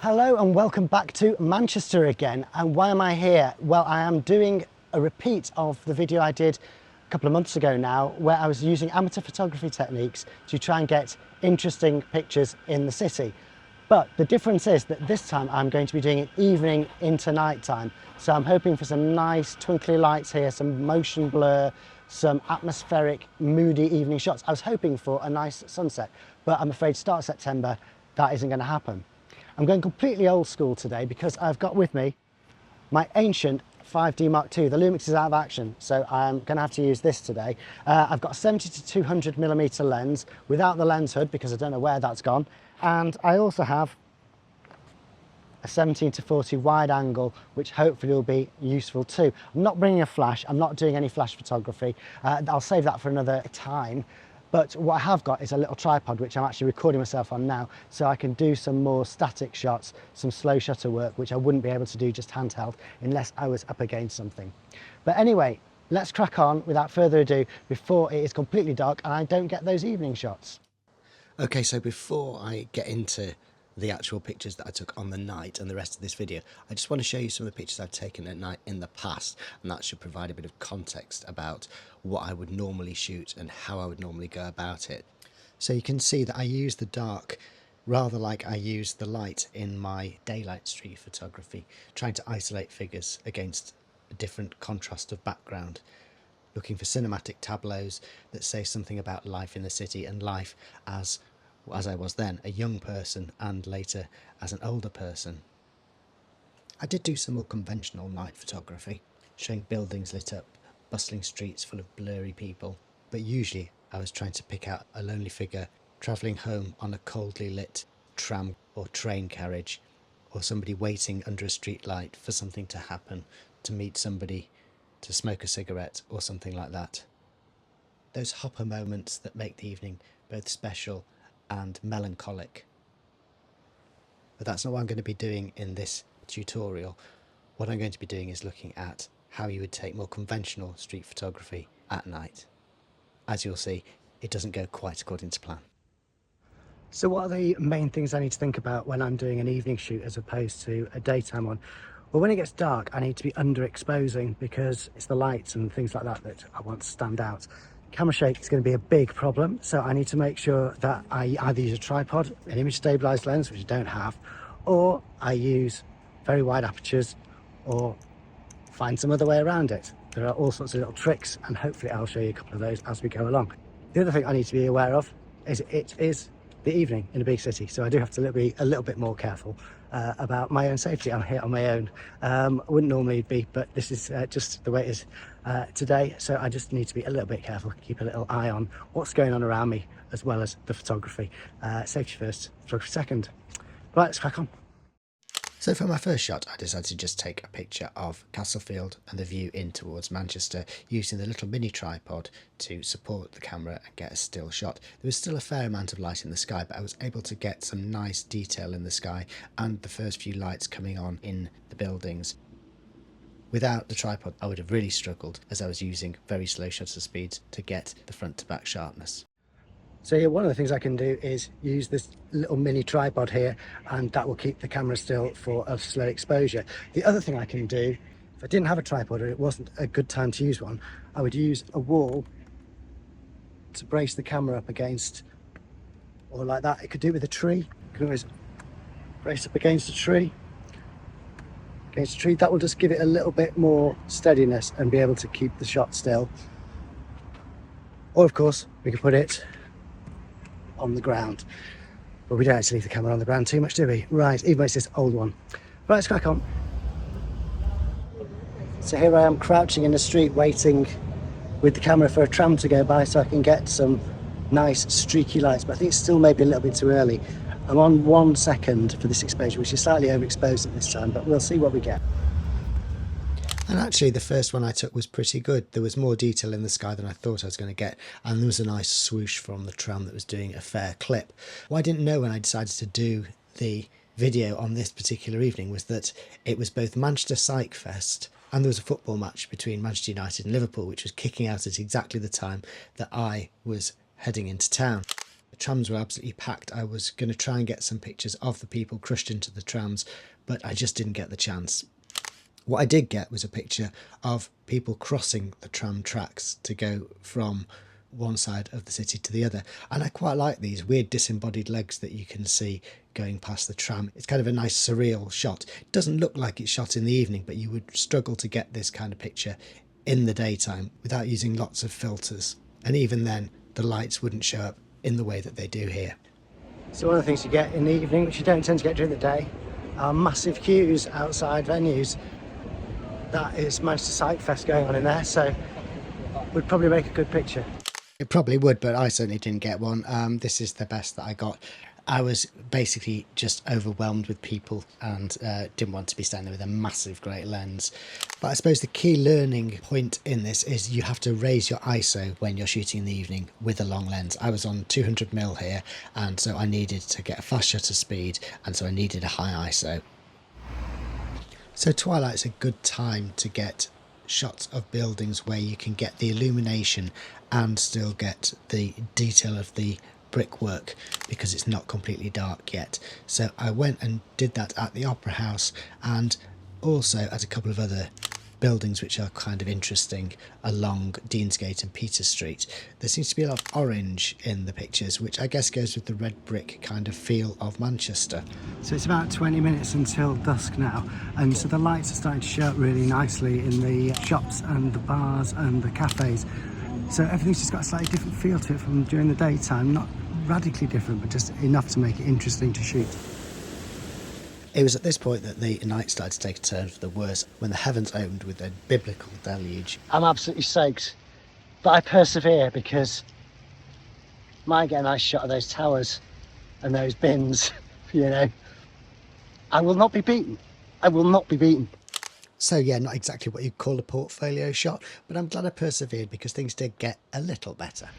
Hello and welcome back to Manchester again. And why am I here? Well, I am doing a repeat of the video I did a couple of months ago now, where I was using amateur photography techniques to try and get interesting pictures in the city. But the difference is that this time I'm going to be doing it evening into night time. So I'm hoping for some nice twinkly lights here, some motion blur, some atmospheric, moody evening shots. I was hoping for a nice sunset, but I'm afraid start of September, that isn't going to happen. I'm going completely old school today because I've got with me my ancient 5D Mark II. The Lumix is out of action, so I'm going to have to use this today. I've got a 70 to 200mm lens without the lens hood because I don't know where that's gone. And I also have a 17 to 40 wide angle, which hopefully will be useful too. I'm not bringing a flash, I'm not doing any flash photography. I'll save that for another time. But what I have got is a little tripod, which I'm actually recording myself on now, so I can do some more static shots, some slow shutter work, which I wouldn't be able to do just handheld unless I was up against something. But anyway, let's crack on without further ado before it is completely dark and I don't get those evening shots. Okay, so before I get into the actual pictures that I took on the night and the rest of this video, I just want to show you some of the pictures I've taken at night in the past, and that should provide a bit of context about what I would normally shoot and how I would normally go about it. So you can see that I use the dark rather like I use the light in my daylight street photography, trying to isolate figures against a different contrast of background, looking for cinematic tableaus that say something about life in the city and life as I was then, a young person, and later as an older person. I did do some more conventional night photography, showing buildings lit up, bustling streets full of blurry people, but usually I was trying to pick out a lonely figure travelling home on a coldly lit tram or train carriage, or somebody waiting under a street light for something to happen, to meet somebody, to smoke a cigarette or something like that. Those hopper moments that make the evening both special and melancholic. But that's not what I'm going to be doing in this tutorial. What I'm going to be doing is looking at how you would take more conventional street photography at night. As you'll see, it doesn't go quite according to plan. So what are the main things I need to think about when I'm doing an evening shoot as opposed to a daytime one? Well, when it gets dark, I need to be underexposing because it's the lights and things like that that I want to stand out. Camera shake is going to be a big problem, so I need to make sure that I either use a tripod, an image stabilized lens, which I don't have, or I use very wide apertures, or find some other way around it. There are all sorts of little tricks, and hopefully I'll show you a couple of those as we go along. The other thing I need to be aware of is it is the evening in a big city, so I do have to be a little bit more careful about my own safety. I'm here on my own. I wouldn't normally be, but this is just the way it is today, so I just need to be a little bit careful, keep a little eye on what's going on around me as well as the photography. Safety first, photography second. Right, let's crack on. So for my first shot, I decided to just take a picture of Castlefield and the view in towards Manchester, using the little mini tripod to support the camera and get a still shot. There was still a fair amount of light in the sky, but I was able to get some nice detail in the sky and the first few lights coming on in the buildings. Without the tripod, I would have really struggled, as I was using very slow shutter speeds to get the front to back sharpness. So here, one of the things I can do is use this little mini tripod here, and that will keep the camera still for a slow exposure. The other thing I can do, if I didn't have a tripod or it wasn't a good time to use one, I would use a wall to brace the camera up against, or like that. It could do with a tree. You can always brace up against a tree. That will just give it a little bit more steadiness and be able to keep the shot still. Or of course, we could put it on the ground, but we don't actually leave the camera on the ground too much, do we? Right, even though it's this old one. Right, let's crack on. So here I am crouching in the street waiting with the camera for a tram to go by so I can get some nice streaky lights, but I think it's still maybe a little bit too early. I'm on 1 second for this exposure, which is slightly overexposed at this time, but we'll see what we get. And actually the first one I took was pretty good. There was more detail in the sky than I thought I was going to get, and there was a nice swoosh from the tram that was doing a fair clip. What I didn't know when I decided to do the video on this particular evening was that it was both Manchester Psych Fest and there was a football match between Manchester United and Liverpool, which was kicking out at exactly the time that I was heading into town. The trams were absolutely packed. I was going to try and get some pictures of the people crushed into the trams, but I just didn't get the chance. What I did get was a picture of people crossing the tram tracks to go from one side of the city to the other, and I quite like these weird disembodied legs that you can see going past the tram. It's kind of a nice surreal shot. It doesn't look like it's shot in the evening, but you would struggle to get this kind of picture in the daytime without using lots of filters, and even then the lights wouldn't show up in the way that they do here. So one of the things you get in the evening, which you don't tend to get during the day, are massive queues outside venues. That is Manchester Psych Fest going on in there, so would probably make a good picture. It probably would, but I certainly didn't get one. This is the best that I got. I was basically just overwhelmed with people and didn't want to be standing with a massive great lens. But I suppose the key learning point in this is you have to raise your ISO when you're shooting in the evening with a long lens. I was on 200mm here, and so I needed to get a fast shutter speed, and so I needed a high ISO. So twilight's a good time to get shots of buildings where you can get the illumination and still get the detail of the brickwork because it's not completely dark yet. So I went and did that at the Opera House and also at a couple of other buildings which are kind of interesting along Deansgate and Peter Street. There seems to be a lot of orange in the pictures, which I guess goes with the red brick kind of feel of Manchester. So it's about 20 minutes until dusk now, and so the lights are starting to show up really nicely in the shops and the bars and the cafes. So everything's just got a slightly different feel to it from during the daytime, not radically different, but just enough to make it interesting to shoot. It was at this point that the night started to take a turn for the worse, when the heavens opened with a biblical deluge. I'm absolutely soaked, but I persevere because I might get a nice shot of those towers and those bins, you know. I will not be beaten. I will not be beaten. So yeah, not exactly what you'd call a portfolio shot, but I'm glad I persevered because things did get a little better.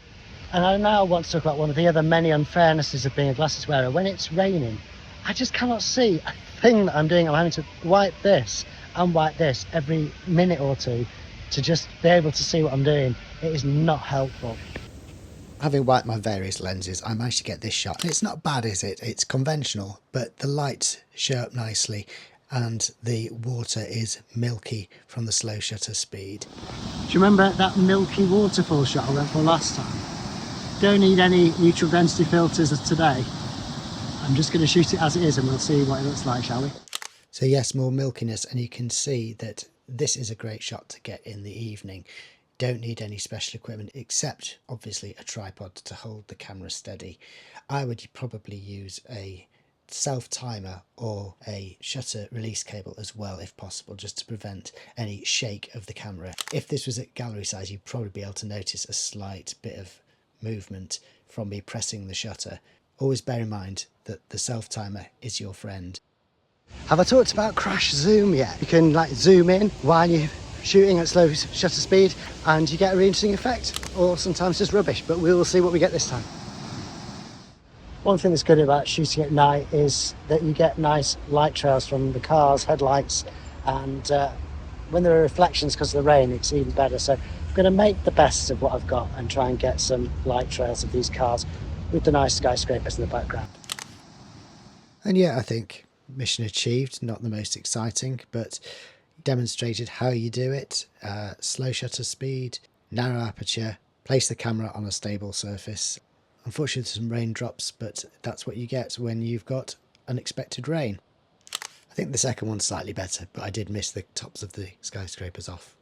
And I now want to talk about one of the other many unfairnesses of being a glasses wearer. When it's raining, I just cannot see a thing that I'm doing. I'm having to wipe this and wipe this every minute or two to just be able to see what I'm doing. It is not helpful. Having wiped my various lenses, I managed to get this shot. It's not bad, is it? It's conventional, but the lights show up nicely and the water is milky from the slow shutter speed. Do you remember that milky waterfall shot I went for last time? Don't need any neutral density filters as today. I'm just going to shoot it as it is and we'll see what it looks like, shall we? So yes, more milkiness, and you can see that this is a great shot to get in the evening. Don't need any special equipment except obviously a tripod to hold the camera steady. I would probably use a self-timer or a shutter release cable as well if possible, just to prevent any shake of the camera. If this was at gallery size, you'd probably be able to notice a slight bit of movement from me pressing the shutter. Always bear in mind that the self-timer is your friend. Have I talked about crash zoom yet? You can like zoom in while you're shooting at slow shutter speed and you get a really interesting effect, or sometimes just rubbish, but we will see what we get this time. One thing that's good about shooting at night is that you get nice light trails from the car's headlights, and when there are reflections because of the rain, it's even better. So I'm going to make the best of what I've got and try and get some light trails of these cars with the nice skyscrapers in the background. And yeah, I think mission achieved. Not the most exciting, but demonstrated how you do it. Slow shutter speed, narrow aperture, place the camera on a stable surface. Unfortunately, there's some raindrops, but that's what you get when you've got unexpected rain. I think the second one's slightly better, but I did miss the tops of the skyscrapers off.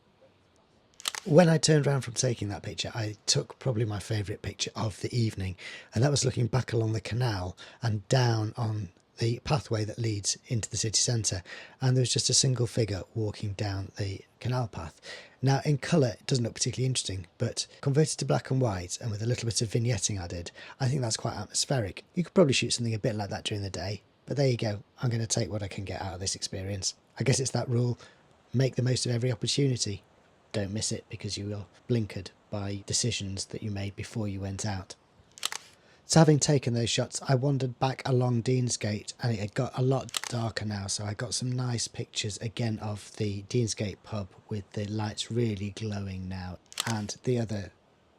When I turned around from taking that picture, I took probably my favourite picture of the evening, and that was looking back along the canal and down on the pathway that leads into the city centre, and there was just a single figure walking down the canal path. Now in colour it doesn't look particularly interesting, but converted to black and white and with a little bit of vignetting added, I think that's quite atmospheric. You could probably shoot something a bit like that during the day, but there you go. I'm going to take what I can get out of this experience. I guess it's that rule, make the most of every opportunity. Don't miss it because you are blinkered by decisions that you made before you went out. So having taken those shots, I wandered back along Deansgate, and it had got a lot darker now, so I got some nice pictures again of the Deansgate pub with the lights really glowing now, and the other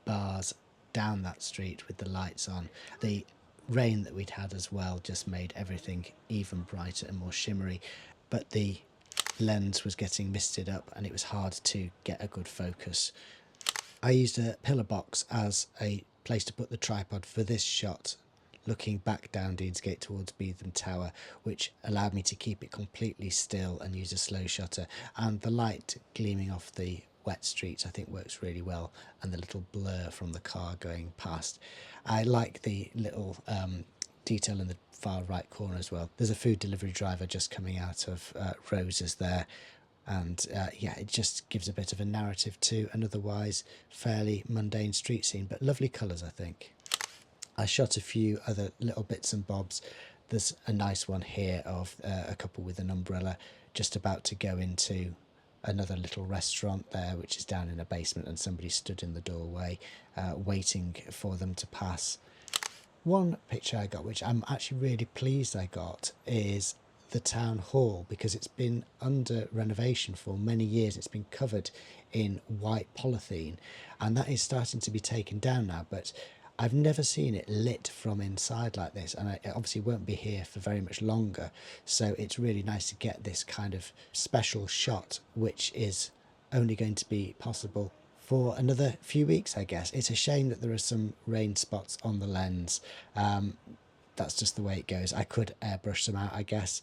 bars down that street with the lights on. The rain that we'd had as well just made everything even brighter and more shimmery, but the lens was getting misted up and it was hard to get a good focus. I used a pillar box as a place to put the tripod for this shot, looking back down Deansgate towards Beetham Tower, which allowed me to keep it completely still and use a slow shutter, and the light gleaming off the wet streets I think works really well, and the little blur from the car going past. I like the little detail in the far right corner as well. There's a food delivery driver just coming out of Roses there, and yeah, it just gives a bit of a narrative to an otherwise fairly mundane street scene, but lovely colours I think. I shot a few other little bits and bobs. There's a nice one here of a couple with an umbrella just about to go into another little restaurant there, which is down in a basement, and somebody stood in the doorway waiting for them to pass. One picture I got, which I'm actually really pleased I got, is the town hall, because it's been under renovation for many years. It's been covered in white polythene, and that is starting to be taken down now, but I've never seen it lit from inside like this, and it obviously won't be here for very much longer, so it's really nice to get this kind of special shot, which is only going to be possible for another few weeks, I guess. It's a shame that there are some rain spots on the lens. That's just the way it goes. I could airbrush them out, I guess.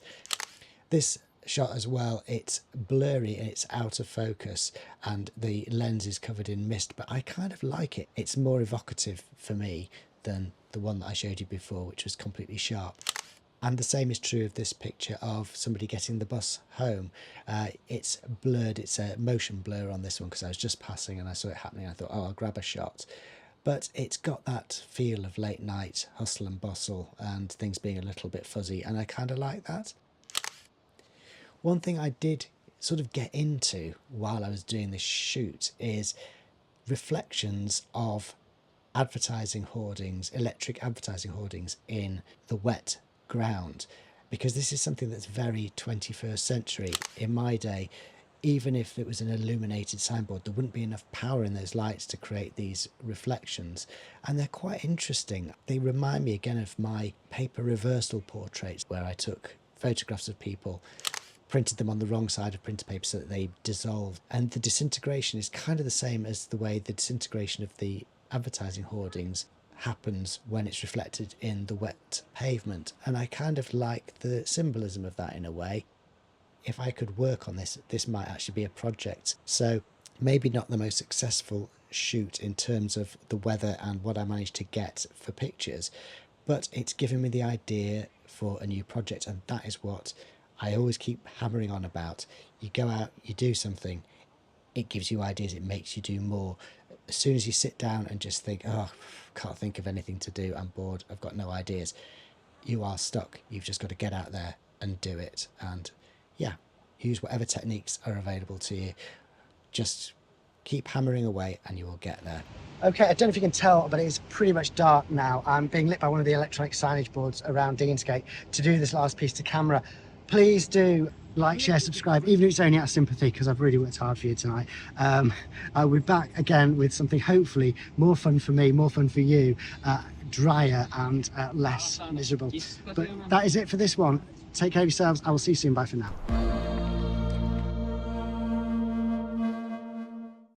This shot as well, it's blurry and it's out of focus and the lens is covered in mist, but I kind of like it. It's more evocative for me than the one that I showed you before, which was completely sharp. And the same is true of this picture of somebody getting the bus home. It's blurred, it's a motion blur on this one because I was just passing and I saw it happening. I thought, oh, I'll grab a shot. But it's got that feel of late night hustle and bustle and things being a little bit fuzzy, and I kind of like that. One thing I did sort of get into while I was doing this shoot is reflections of advertising hoardings, electric advertising hoardings in the wet ground, because this is something that's very 21st century. In my day, even if it was an illuminated signboard, there wouldn't be enough power in those lights to create these reflections, and they're quite interesting. They remind me again of my paper reversal portraits, where I took photographs of people, printed them on the wrong side of printer paper so that they dissolved, and the disintegration is kind of the same as the way the disintegration of the advertising hoardings happens when it's reflected in the wet pavement, and I kind of like the symbolism of that in a way. If I could work on this, this might actually be a project. So maybe not the most successful shoot in terms of the weather and what I managed to get for pictures, but it's given me the idea for a new project, and that is what I always keep hammering on about. You go out, you do something, it gives you ideas, it makes you do more. As soon as you sit down and just think, oh, can't think of anything to do, I'm bored, I've got no ideas, you are stuck. You've just got to get out there and do it. And yeah, use whatever techniques are available to you. Just keep hammering away and you will get there. Okay, I don't know if you can tell, but it's pretty much dark now. I'm being lit by one of the electronic signage boards around Deansgate to do this last piece to camera. Please do like, share, subscribe, even if it's only out of sympathy, because I've really worked hard for you tonight. I'll be back again with something hopefully more fun for me, more fun for you, drier and less miserable. But that is it for this one. Take care of yourselves. I will see you soon. Bye for now.